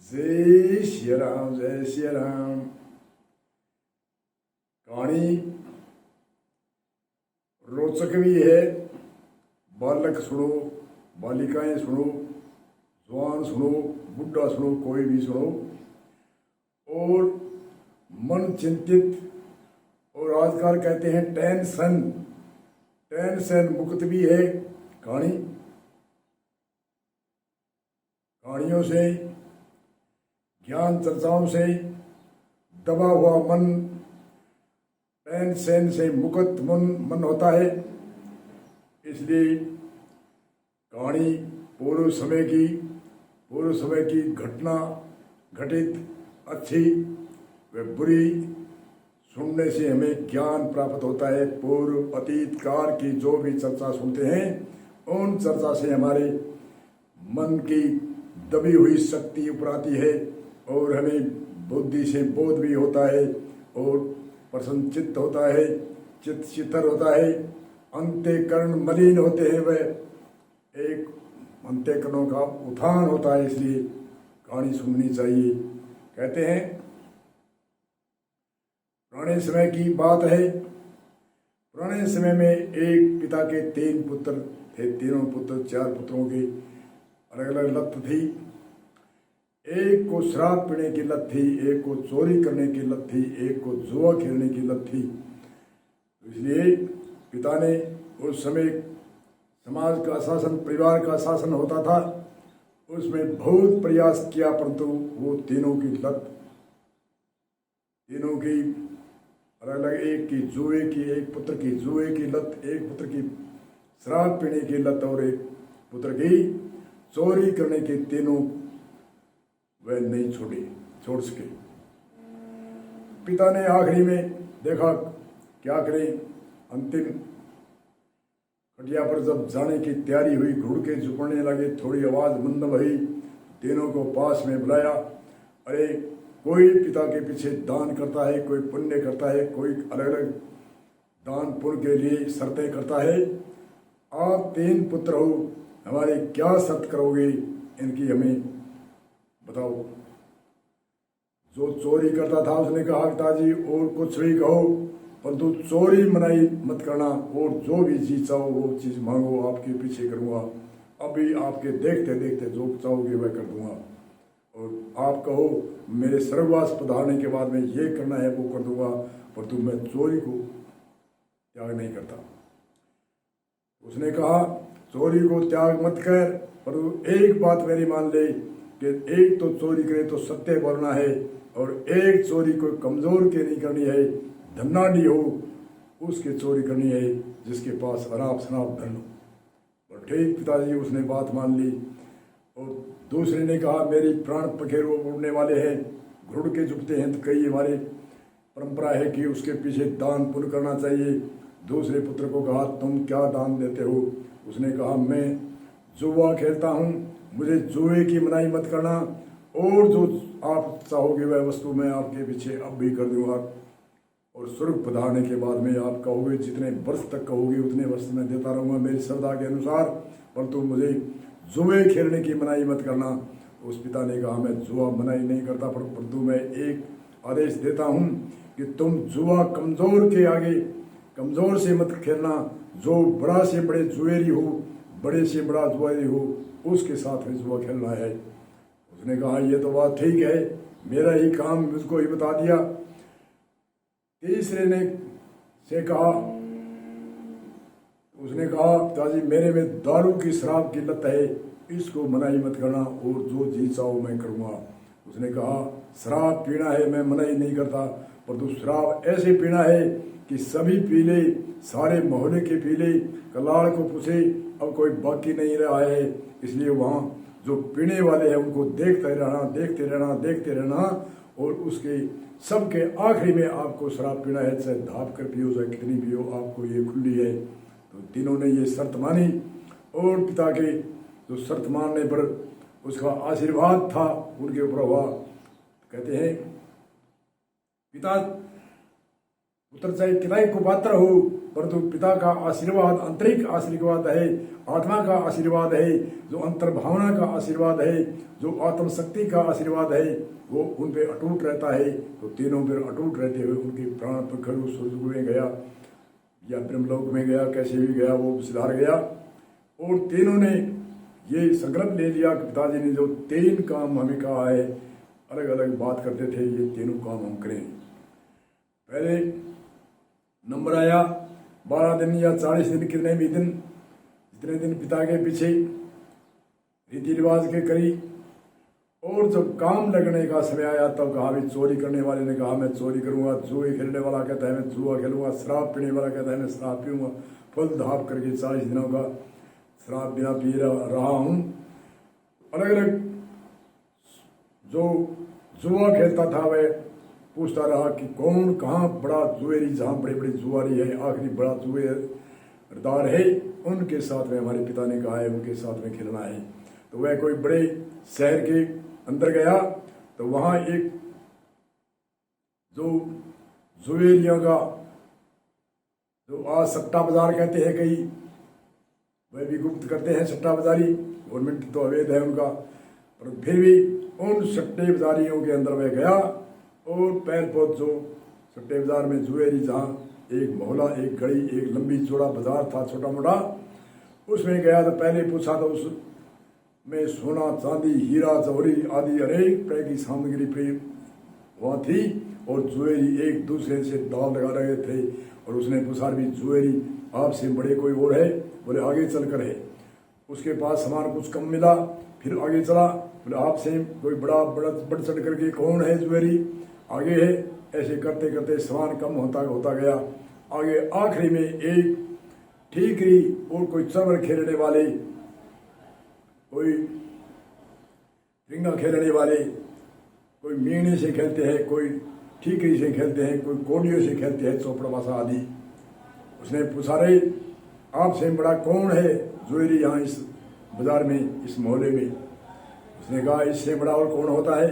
जय श्री राम, जय श्री राम। कहानी रोचक भी है। बालक सुनो, बालिकाएं सुनो, जवान सुनो, बुढ़ा सुनो, कोई भी सुनो। और मन चिंतित और आजकल कहते हैं टेंशन, टेंशन मुक्त भी है कहानी। कहानियों से, ज्ञान चर्चाओं से दबा हुआ मन, टेंशन से मुक्त मन होता है। इसलिए कहानी पूर्व समय की घटना घटित अच्छी व बुरी सुनने से हमें ज्ञान प्राप्त होता है। पूर्व अतीत काल की जो भी चर्चा सुनते हैं, उन चर्चा से हमारे मन की दबी हुई शक्ति ऊपर आती है और हमें बुद्धि से बोध भी होता है और प्रसन्न चित्त होता है, चित्त शीतल होता है, अंतःकरण मलिन होते हैं, वह एक अंतःकरणों का उत्थान होता है। इसलिए कहानी सुननी चाहिए। कहते हैं पुराने समय की बात है। पुराने समय में एक पिता के 3 पुत्र थे। तीनों पुत्र, 4 पुत्रों की अलग अलग लत थी। एक को शराब पीने की लत थी, एक को चोरी करने की लत थी, एक को जुआ खेलने की लत थी। इसलिए पिता ने उस समय समाज का शासन, परिवार का शासन होता था, उसमें बहुत प्रयास किया, परंतु वो तीनों की लत, तीनों की अलग अलग, एक की जुए की, एक पुत्र की जुए की लत, एक पुत्र की शराब पीने की लत और एक पुत्र की चोरी करने की, तीनों वह नहीं छोड़ सके। पिता ने आखिरी में देखा क्या करें। अंतिम खटिया पर जब जाने की तैयारी हुई, घुड़ के झुकने लगे, थोड़ी आवाज मंद भई, तीनों को पास में बुलाया। अरे, कोई पिता के पीछे दान करता है, कोई पुण्य करता है, कोई अलग अलग दान पुण्य के लिए शर्तें करता है। आप 3 पुत्र हो, हमारे क्या शर्त करोगे, इनकी हमें बताओ। जो चोरी करता था उसने कहा, पिताजी और कुछ भी कहो, परंतु चोरी मनाई मत करना, और जो भी चीज चाहो वो चीज मांगो, आपके पीछे करूंगा। अभी आपके देखते देखते जो चाहोगे वह कर दूंगा। और आप कहो मेरे स्वर्गवास पधारने के बाद में ये करना है वो कर दूंगा, परंतु मैं चोरी को त्याग नहीं करता। उसने कहा, चोरी को त्याग मत कर, परंतु एक बात मेरी मान ले कि एक तो चोरी करे तो सत्य बोलना है, और एक चोरी को कमजोर के नहीं करनी है, धनाढ़ी हो उसके चोरी करनी है, जिसके पास अनाप शनाप धन हो। और ठीक पिताजी, उसने बात मान ली। और दूसरे ने कहा, मेरी प्राण पखेरु उड़ने वाले हैं, घुड़ के झुकते हैं, तो कई हमारे परंपरा है कि उसके पीछे दान पुण्य करना चाहिए। दूसरे पुत्र को कहा, तुम क्या दान देते हो? उसने कहा, मैं जुआ खेलता हूँ, मुझे जुए की मनाही मत करना, और जो आप चाहोगे वह वस्तु मैं आपके पीछे अब भी कर दूंगा। और स्वर्ग पधारने के बाद में आप कहोगे, जितने वर्ष तक कहोगे उतने वर्ष में देता रहूंगा मेरी श्रद्धा के अनुसार, परंतु मुझे जुए खेलने की मनाही मत करना। उस पिता ने कहा, मैं जुआ मनाही नहीं करता, परंतु मैं एक आदेश देता हूँ कि तुम जुआ कमजोर के आगे, कमजोर से मत खेलना। जो बड़ा से बड़े जुएरी हो, बड़े से बड़ा जुएरी हो, उसके साथ में जुआ खेलना है। उसने कहा, ये तो बात ठीक है, मेरा ही काम मुझको ही बता दिया। तीसरे ने से कहा, उसने कहा, पिताजी मेरे में दारू की शराब की लत है, इसको मनाही मत करना, और जो जी चाहो मैं करूंगा। उसने कहा, शराब पीना है मैं मनाही नहीं करता, परंतु शराब ऐसे पीना है कि सभी पी ले, सारे मोहल्ले के पी ले, कलाड़ को पूछे, अब कोई बाकी नहीं रहा है। इसलिए वहाँ जो पीने वाले हैं उनको देखते रहना, और उसके सबके आखिरी में आपको शराब पीना है, चाहे धाप कर पियो, चाहे कितनी पियो, आपको ये खुली है। तो तीनों ने ये शर्त मानी, और पिता के जो शर्त मानने पर उसका आशीर्वाद था उनके ऊपर हुआ। कहते हैं, पिता पुत्र चाहे कितना ही कुपात्र हो, परंतु पिता का आशीर्वाद आंतरिक आशीर्वाद है, आत्मा का आशीर्वाद है, जो अंतर्भावना का आशीर्वाद है, जो आत्मशक्ति का आशीर्वाद है, वो उन पे अटूट रहता है। तो तीनों पे अटूट रहते हुए उनके प्राण प्रखर स्वर्ग में गया या ब्रह्मलोक में गया, कैसे भी गया वो सुधार गया। और तीनों ने ये संकल्प ले लिया कि पिताजी ने जो 3 काम हमें कहा है, अलग अलग बात करते थे, ये तीनों काम हम करें। पहले नंबर आया 12 दिन या 40 दिन, कितने भी दिन, जितने दिन पिता के पीछे रीति रिवाज के करी। और जब काम लगने का समय आया तब कहा भी चोरी करने वाले ने कहा मैं चोरी करूंगा, जुए खेलने वाला कहता है मैं जुआ खेलूंगा, शराब पीने वाला कहता है मैं शराब पीऊंगा। फल धाप करके 40 दिनों का शराब बिना पी रहा हूं। अलग अलग जो जुआ खेलता था वह पूछता रहा कि कौन कहाँ बड़ा जुएरी, जहाँ बड़े बड़े जुआरी है, आखिरी बड़ा जुएदार है, उनके साथ में हमारे पिता ने कहा है उनके साथ में खेलना है। तो वह कोई बड़े शहर के अंदर गया तो वहाँ एक जो जुएरियों का जो आज सट्टा बाजार कहते हैं कई, वह भी गुप्त करते हैं सट्टा बाजारी, गवर्नमेंट तो अवैध है उनका, पर फिर भी उन सट्टे बाजारियों के अंदर वह गया और पैर पोत जो सट्टे बाजार में जुएरी, जहाँ एक मोहल्ला, एक गली, एक लंबी चौड़ा बाजार था छोटा मोटा, उसमें गया तो पहले पूछा तो उस में सोना चांदी हीरा जौहरी आदि अनेक तरह की सामग्री वहाँ थी और जुएरी एक दूसरे से दाव लगा रहे थे। और उसने पूछा भी जुएरी आपसे बड़े कोई और है? बोले आगे चल कर है। उसके पास सामान कुछ कम मिला, फिर आगे चला, बोले आपसे कोई बड़ा बढ़ चढ़ करके कौन है? जुएरी आगे है। ऐसे करते करते सामान कम होता गया। आगे आखिरी में एक ठीकरी और कोई चवर खेलने वाले, कोई रिंगा खेलने वाले, कोई मीणे से खेलते हैं, कोई ठीकरी से खेलते हैं, कोई कोडियों से खेलते हैं, चौपड़ भाषा आदि। उसने पूछा रहे आपसे बड़ा कौन है जुएरी यहाँ इस बाजार में, इस मोहल्ले में? उसने कहा इससे बड़ा और कौन होता है?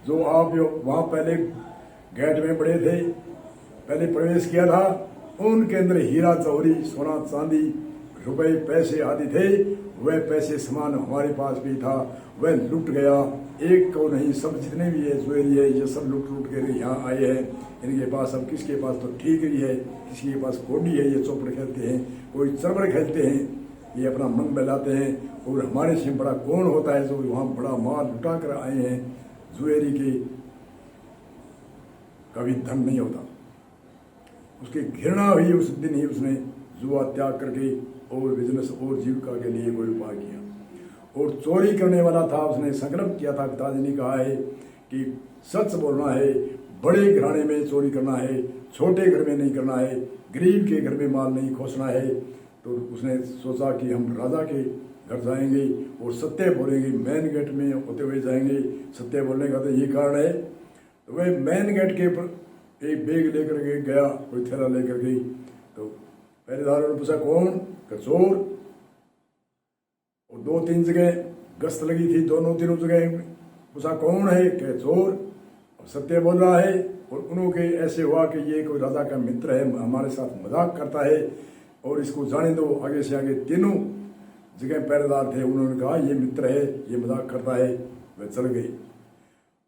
जो आप वहाँ पहले गेट में बड़े थे, पहले प्रवेश किया था, उनके अंदर हीरा जौहरी सोना चांदी रुपए पैसे आदि थे। वह पैसे समान हमारे पास भी था, वह लुट गया। एक को नहीं, सब जितने भी है जुएरी है ये सब लुट कर यहाँ आए हैं। इनके पास अब किसके पास तो ठीकरी है, किसी के पास कोडी है, ये चौपड़ खेलते हैं, कोई चरबर खेलते हैं, ये अपना मन बहलाते हैं। और हमारे से बड़ा कौन होता है जो वहाँ बड़ा माल लुटा कर आए हैं? जुएरी के कभी धन नहीं होता। उसकी घृणा हुई उस दिन ही उसने जुआ त्याग करके और बिजनेस और जीविका के लिए कोई उपाय किया। और चोरी करने वाला था, उसने संकल्प किया था, पिताजी ने कहा है कि सच बोलना है, बड़े घराने में चोरी करना है, छोटे घर में नहीं करना है, गरीब के घर में माल नहीं खोसना है। तो उसने सोचा कि हम राजा के घर जाएंगे और सत्य बोलेंगे, मेन गेट में होते हुए जाएंगे। सत्य बोलने का तो ये कारण है। तो वह मेन गेट के ऊपर एक बैग लेकर के गया, कोई थैला लेकर के। तो पहरेदारों ने पूछा कौन? चोर। और 2-3 जगह गश्त लगी थी, तीनों जगह पूछा कौन है? कहे चोर। और सत्य बोल रहा है। और उन्होंने ऐसे हुआ कि ये कोई राजा का मित्र है, हमारे साथ मजाक करता है और इसको जाने दो। आगे से आगे तीनों जगह पहरेदार थे, उन्होंने कहा ये मित्र है, ये मजाक करता है। वह चल गई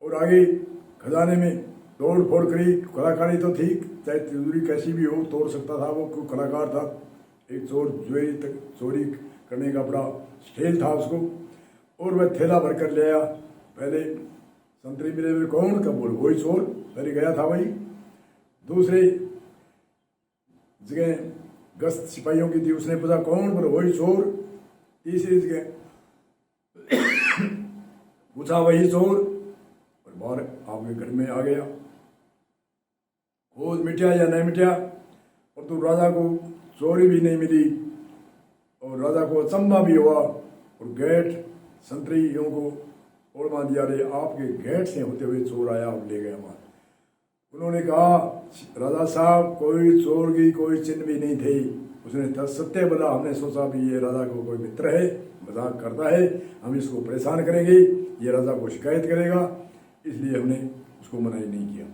और आगे खजाने में तोड़ फोड़ करी। कलाकारी तो थी, चाहे तिजोरी कैसी भी हो तोड़ सकता था, वो कोई कलाकार था। एक चोर जुएरी तक चोरी करने का बड़ा स्टाइल था उसको। और वह थैला भर कर ले आया। पहले संतरी मिले में कौन? कब बोल वही चोर, पहले गया था वही। दूसरे जगह गश्त सिपाहियों की थी, उसने पूछा कौन? बोले वही चोर। तीसरी जगह पूछा वही चोर। और बाहर आपके घर में आ गया। खोज मिटिया या नहीं मिटिया। और तो राजा को चोरी भी नहीं मिली और राजा को अचंभा भी हुआ। और गेट संतरियों को ओढ़वा दिया, रे आपके गेट से होते हुए चोर आया और ले गया माल। उन्होंने कहा राजा साहब कोई चोर की कोई चिन्ह भी नहीं थे। उसने सत्य बोला, हमने सोचा भी ये राजा को कोई मित्र है, मजाक करता है, हम इसको परेशान करेंगे, ये राजा को शिकायत करेगा, इसलिए हमने उसको मना ही नहीं किया।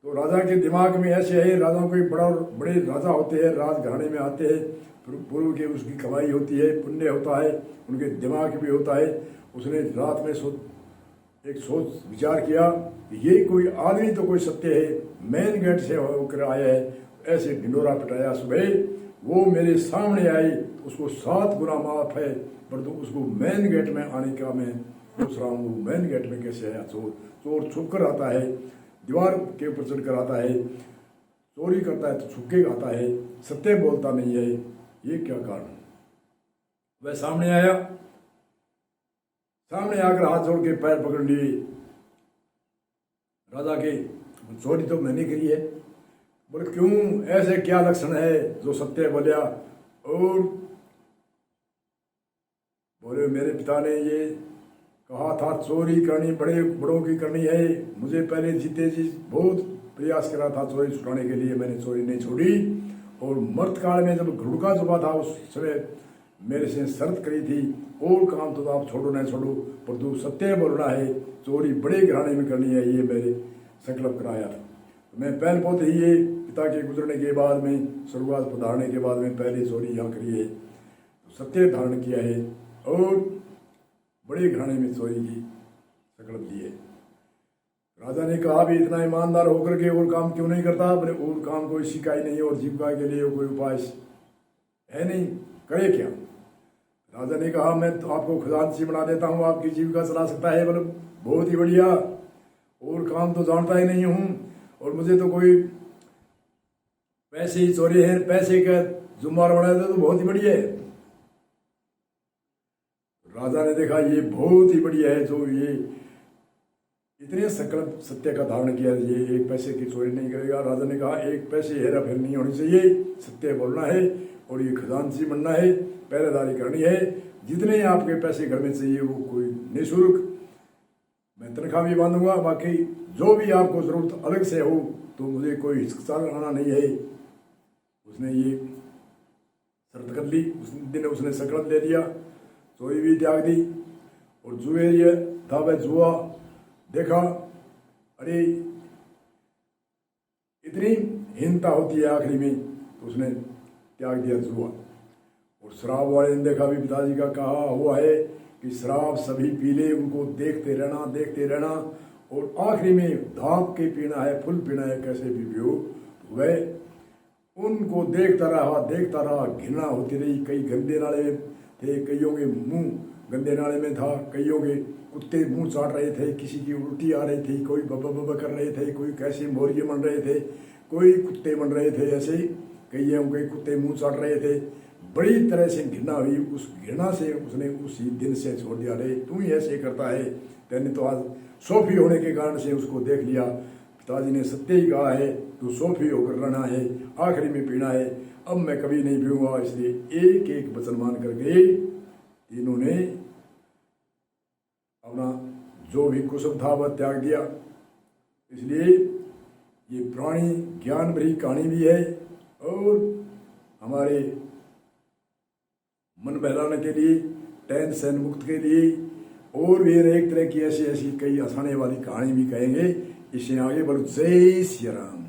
तो राजा के दिमाग में ऐसे है, राजाओं के बड़े राजा होते हैं, राजघराने में आते हैं, पूर्व के उसकी कमाई होती है, पुण्य होता है, उनके दिमाग भी होता है। उसने रात में एक सोच विचार किया कि ये कोई आदमी तो कोई सत्य है, मेन गेट से होकर आया है। ऐसे ढिंडोरा पिटाया सुबह, वो मेरे सामने आई, उसको 7 गुना माफ है, पर तो उसको मेन गेट में आने का मैं पूछ रहा हूँ, मेन गेट में कैसे आया चोर? चोर छुप कर आता है, दीवार के ऊपर चढ़ कर आता है, चोरी करता है तो छुप के आता है, सत्य बोलता नहीं है, ये क्या कारण? वह सामने आया, सामने आकर हाथ जोड़ के पैर पकड़ लिए राजा के। चोरी तो मैंने करी है। बोले क्यों, ऐसे क्या लक्षण है जो सत्य बोलिया? और बोले मेरे पिता ने ये कहा था चोरी करनी बड़ों की करनी है। मुझे पहले जीते जी बहुत प्रयास करा था चोरी छुड़ाने के लिए, मैंने चोरी नहीं छोड़ी। और मर्द काल में जब घुड़का जुबा था उस समय मेरे से शर्त करी थी, और काम तो आप छोड़ो नहीं छोड़ो, पर तू सत्य बोलना है, चोरी बड़े घराने में करनी है, ये मेरे संकल्प कराया था। तो मैं पहल पोते ही ये पिता के गुजरने के बाद में, स्वर्गवास पधारने के बाद में पहले चोरी यहाँ करी है, तो सत्य धारण किया है और बड़े घराने में चोरी की संकल्प लिए। राजा ने कहा भी इतना ईमानदार होकर के और काम क्यों नहीं करता? बोले और काम कोई सिखाई नहीं और जीविका के लिए कोई उपाय है नहीं, करे क्या? राजा ने कहा मैं तो आपको खजांची बना देता हूँ, आपकी जीविका चला सकता है। बोले बहुत ही बढ़िया, और काम तो जानता ही नहीं हूँ, और मुझे तो कोई पैसे ही चोरी है, पैसे का जुम्मार बना दे तो बहुत ही बढ़िया है। राजा ने देखा ये बहुत ही बढ़िया है, जो ये इतने संकल्प सत्य का धारण किया, ये 1 पैसे की चोरी नहीं करेगा। राजा ने कहा 1 पैसे हेरा फेर नहीं होनी चाहिए, सत्य बोलना है और ये खजांची बनना है, पहरेदारी करनी है। जितने आपके पैसे घर में चाहिए वो कोई निःशुल्क मैं तनख्वाह भी बांधूंगा, बाकी जो भी आपको जरूरत अलग से हो तो मुझे कोई हिचकिचाहट आना नहीं है। उसने ये शर्त कर ली, उस दिन उसने संकल्प ले लिया, चोरी भी त्याग दी। और जुए था वह जुआ देखा, अरे इतनी हीनता होती है आखिरी में, तो उसने त्याग दिया जुआ। और शराब वाले ने देखा भी, पिताजी का कहा हुआ है कि शराब सभी पी ले, उनको देखते रहना और आखिरी में धाप के पीना है, फुल पीना है, कैसे भी पियो। वह उनको देखता रहा, घृणा होती रही। कई गंदे नाले थे, कईयों के मुंह गंदे नाले में था, कईयों के कुत्ते मुंह चाट रहे थे, किसी की उल्टी आ रही थी, कोई बब्बा कर रहे थे, कोई कैसे मोरिये बन रहे थे, कोई कुत्ते बन रहे थे, ऐसे कईयों के कुत्ते मुंह चाट रहे थे। बड़ी तरह से घृणा हुई। उस घृणा से उसने उसी दिन से छोड़ दिया, रे तू ही ऐसे करता है, तेने तो आज सोफी होने के कारण से उसको देख लिया। पिताजी ने सत्य ही कहा है, तू सोफी होकर रहना है, आखिरी में पीना है, अब मैं कभी नहीं पीऊंगा। इसलिए एक एक वचन मान करके तीनों ने अपना जो भी कुसुम था वह त्याग दिया। इसलिए ये पुरानी ज्ञान भरी कहानी भी है और हमारे मन बहलाने के लिए, टेंशन मुक्त के लिए, और भी एक तरह की ऐसी कई हंसाने वाली कहानी भी कहेंगे। इसे आगे बढ़ो। जय श्री राम।